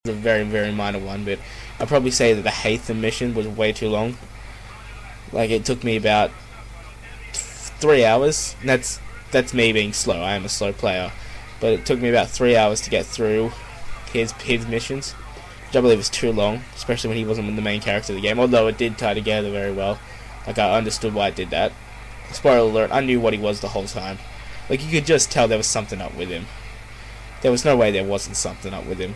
a very, very minor one, but I'd probably say that the Hatham mission was way too long. Like, it took me about 3 hours. And that's me being slow. I am a slow player, but it took me about 3 hours to get through his missions, which I believe is too long, especially when he wasn't the main character of the game. Although it did tie together very well. Like, I understood why it did that. Spoiler alert: I knew what he was the whole time. Like, you could just tell there was something up with him. There was no way there wasn't something up with him.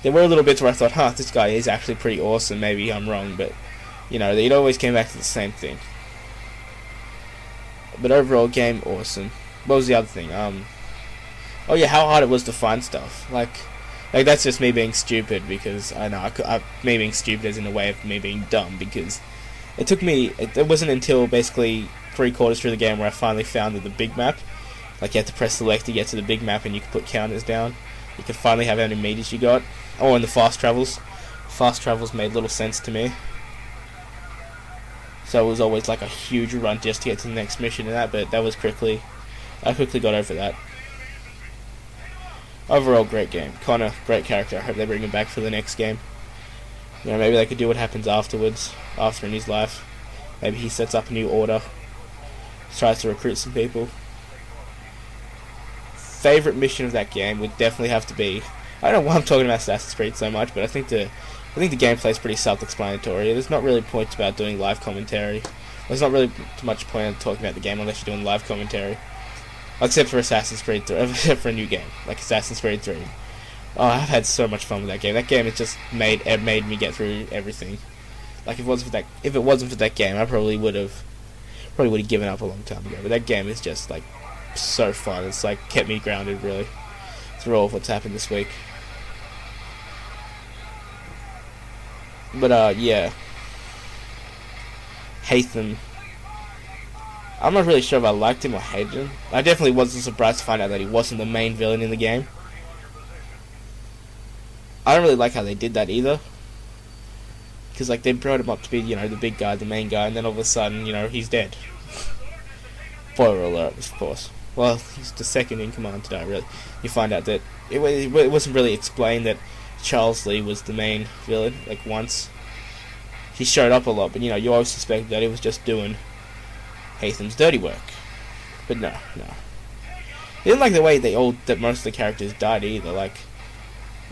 There were little bits where I thought, huh, this guy is actually pretty awesome, maybe I'm wrong, but, you know, it always came back to the same thing. But overall, game, awesome. What was the other thing? Oh yeah, how hard it was to find stuff. Like that's just me being stupid, because I know, me being stupid is in a way of me being dumb, because it took me, it wasn't until basically 3/4 through the game where I finally found the big map. Like, you had to press select to get to the big map, and you could put counters down. You could finally have how many meters you got. Oh, and the fast travels. Fast travels made little sense to me. So it was always like a huge run just to get to the next mission and that, but that was I quickly got over that. Overall, great game. Connor, great character. I hope they bring him back for the next game. You know, maybe they could do what happens afterwards, after in his life. Maybe he sets up a new order, tries to recruit some people. Favorite mission of that game would definitely have to be, I don't know why I'm talking about Assassin's Creed so much, but I think the gameplay is pretty self-explanatory. There's not really points about doing live commentary. There's not really much point in talking about the game unless you're doing live commentary, except for Assassin's Creed 3, except for a new game like Assassin's Creed 3. Oh, I've had so much fun with that game. That game has just made me get through everything. Like, if it wasn't for that game, I probably would have given up a long time ago. But that game is just like so fun. It's like kept me grounded, really, through all of what's happened this week. But yeah, Hatham. I'm not really sure if I liked him or hated him. I definitely wasn't surprised to find out that he wasn't the main villain in the game. I don't really like how they did that either, because like they brought him up to be, you know, the big guy, the main guy, and then all of a sudden, you know, he's dead. Spoiler alert, of course. Well, he's the second in command to die, really. You find out that it wasn't really explained that Charles Lee was the main villain. Like, once he showed up a lot, but you know, you always suspected that he was just doing Hatham's dirty work. But no. I didn't like the way that most of the characters died either. Like,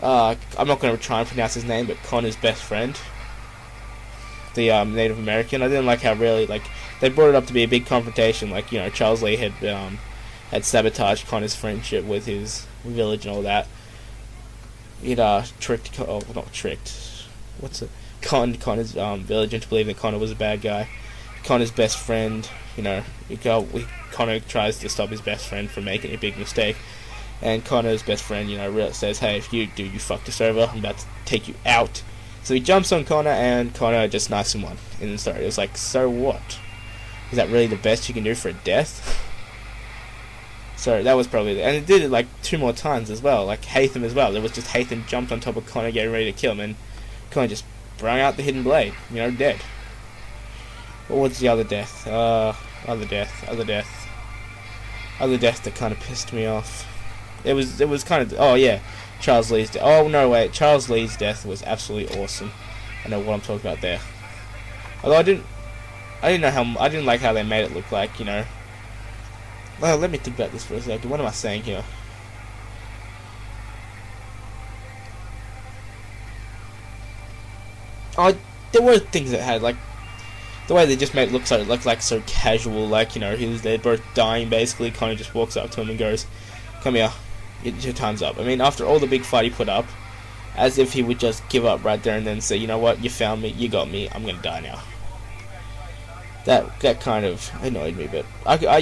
I'm not going to try and pronounce his name, but Connor's best friend, the Native American. I didn't like how really, like, they brought it up to be a big confrontation. Like, you know, Charles Lee had sabotaged Connor's friendship with his village and all that. He'd conned Connor's village into believing that Connor was a bad guy. Connor's best friend, you know, Connor tries to stop his best friend from making a big mistake, and Connor's best friend, you know, says, hey, if you fucked us over, I'm about to take you out. So he jumps on Connor, and Connor just knifes him one. And then sorry, it was like, so what? Is that really the best you can do for a death? So that was probably and it did it like 2 more times as well, like Hatham as well. There was just Hatham jumped on top of Connor getting ready to kill him, and Connor just brung out the hidden blade, you know, dead. What was the other death? Other death that kind of pissed me off. It was kind of, oh yeah, Charles Lee's death. Oh no, wait, Charles Lee's death was absolutely awesome. I know what I'm talking about there. Although I didn't like how they made it look like, you know. Well, let me think about this for a second. What am I saying here? Oh, there were things that had, like, the way they just made it look so casual, like, you know, they're both dying basically. Connor just walks up to him and goes, come here, your time's up. I mean, after all the big fight he put up, as if he would just give up right there and then say, you know what, you found me, you got me, I'm gonna die now. That kind of annoyed me, but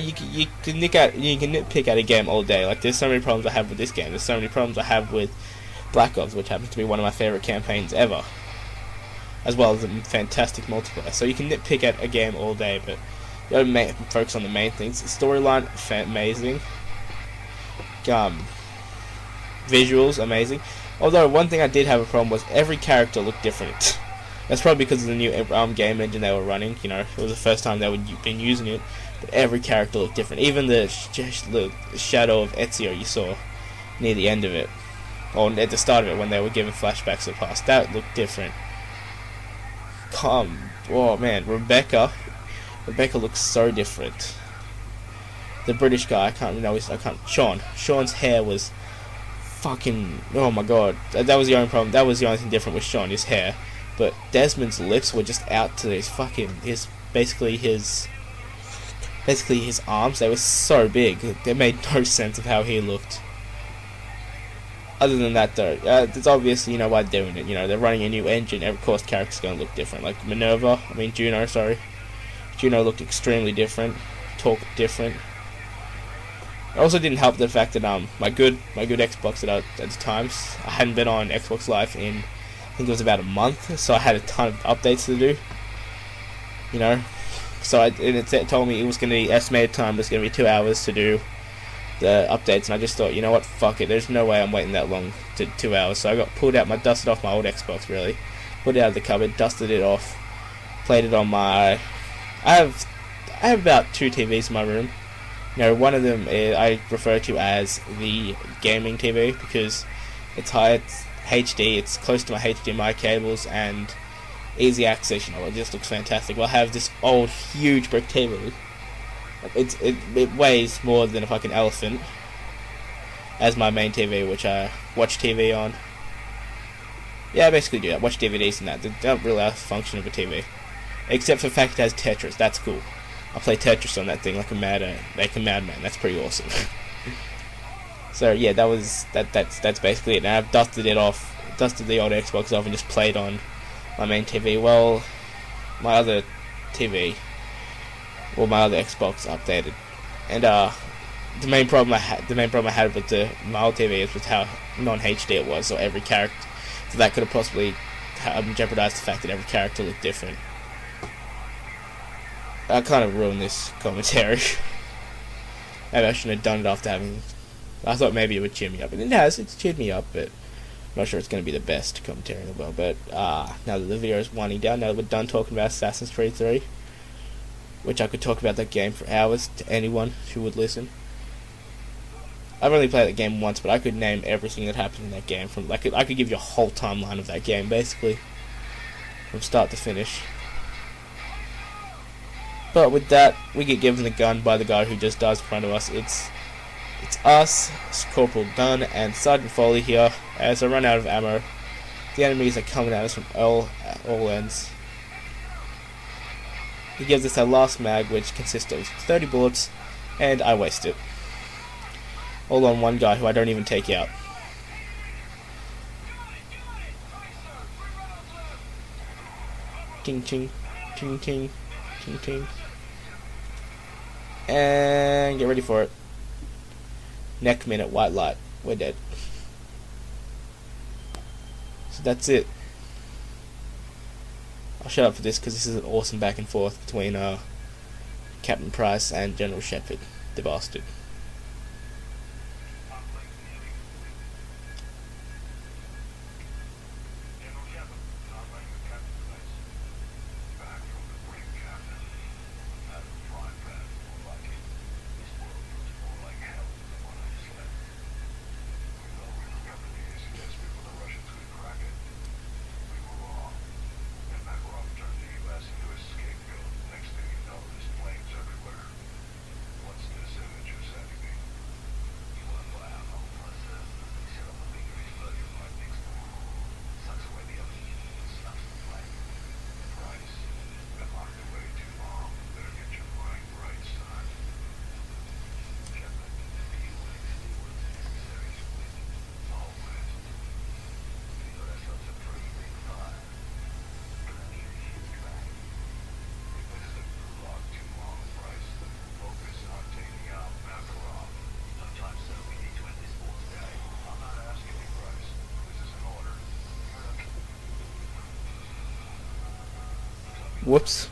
you can nitpick at a game all day. Like, there's so many problems I have with this game. There's so many problems I have with Black Ops, which happens to be one of my favorite campaigns ever, as well as a fantastic multiplayer. So you can nitpick at a game all day, but you gotta focus on the main things. Storyline, amazing. Visuals, amazing. Although one thing I did have a problem was every character looked different. That's probably because of the new game engine they were running. You know, it was the first time they would been using it, but every character looked different. Even the shadow of Ezio you saw near the end of it or at the start of it when they were giving flashbacks of the past. That looked different. Oh man, Rebecca looks so different. The British guy, I can't know his, Sean's hair was fucking, oh my god, that was the only problem. That was the only thing different with Sean, his hair. But Desmond's lips were just out to basically his arms. They were so big. They made no sense of how he looked. Other than that, though, it's obvious, why they're doing it. They're running a new engine. Of course, character's going to look different. Like Juno, sorry. Juno looked extremely different. Talked different. It also didn't help the fact that my good Xbox at the times, I hadn't been on Xbox Live in, I think it was about a month, so I had a ton of updates to do. So it told me it was going to be estimated time was going to be 2 hours to do the updates, and I just thought, you know what, fuck it, there's no way I'm waiting that long to 2 hours. So I dusted off my old Xbox, really, put it out of the cupboard, dusted it off, played it on my, I have about 2 TVs in my room. One of them I refer to as the gaming TV because it's high, it's HD, it's close to my HDMI cables and easy access. It just looks fantastic. Well, I have this old, huge brick TV. It weighs more than a fucking elephant as my main TV, which I watch TV on. Yeah, I basically do that. Watch DVDs and that. They don't really have the function of a TV, except for the fact it has Tetris. That's cool. I play Tetris on that thing like a madman. That's pretty awesome. So yeah, that's basically it. And I've dusted the old Xbox off and just played on my main TV. Well, my other Xbox updated, and the main problem I had with my old TV is with how non-HD it was. So that could have possibly jeopardized the fact that every character looked different. I kind of ruined this commentary. Maybe I shouldn't have done it after having. I thought maybe it would cheer me up, and it has. It's cheered me up, but I'm not sure it's going to be the best commentary in the world. But now that the video is winding down, now that we're done talking about Assassin's Creed 3, which I could talk about that game for hours to anyone who would listen. I've only played that game once, but I could name everything that happened in that game. I could give you a whole timeline of that game, basically, from start to finish. But with that, we get given the gun by the guy who just dies in front of us. It's us, Corporal Dunn, and Sergeant Foley here. As I run out of ammo, the enemies are coming at us from all ends. He gives us our last mag, which consists of 30 bullets, and I waste it. All on one guy who I don't even take out. Ting ting, ting ting, ting ting. And get ready for it. Neck minute, white light. We're dead. So that's it. I'll shut up for this because this is an awesome back and forth between Captain Price and General Shepard, the bastard. Whoops.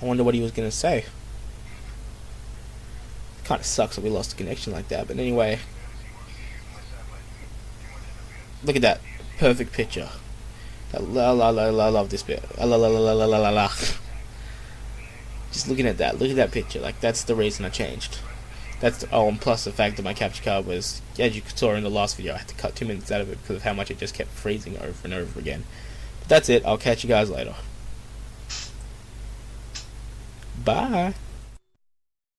I wonder what he was going to say. Kind of sucks that we lost a connection like that, but anyway. Look at that. Perfect picture. I love this bit. Just looking at that. Look at that picture. Like, that's the reason I changed. And plus the fact that my capture card was, as you saw in the last video, I had to cut 2 minutes out of it because of how much it just kept freezing over and over again. But that's it. I'll catch you guys later. Bye.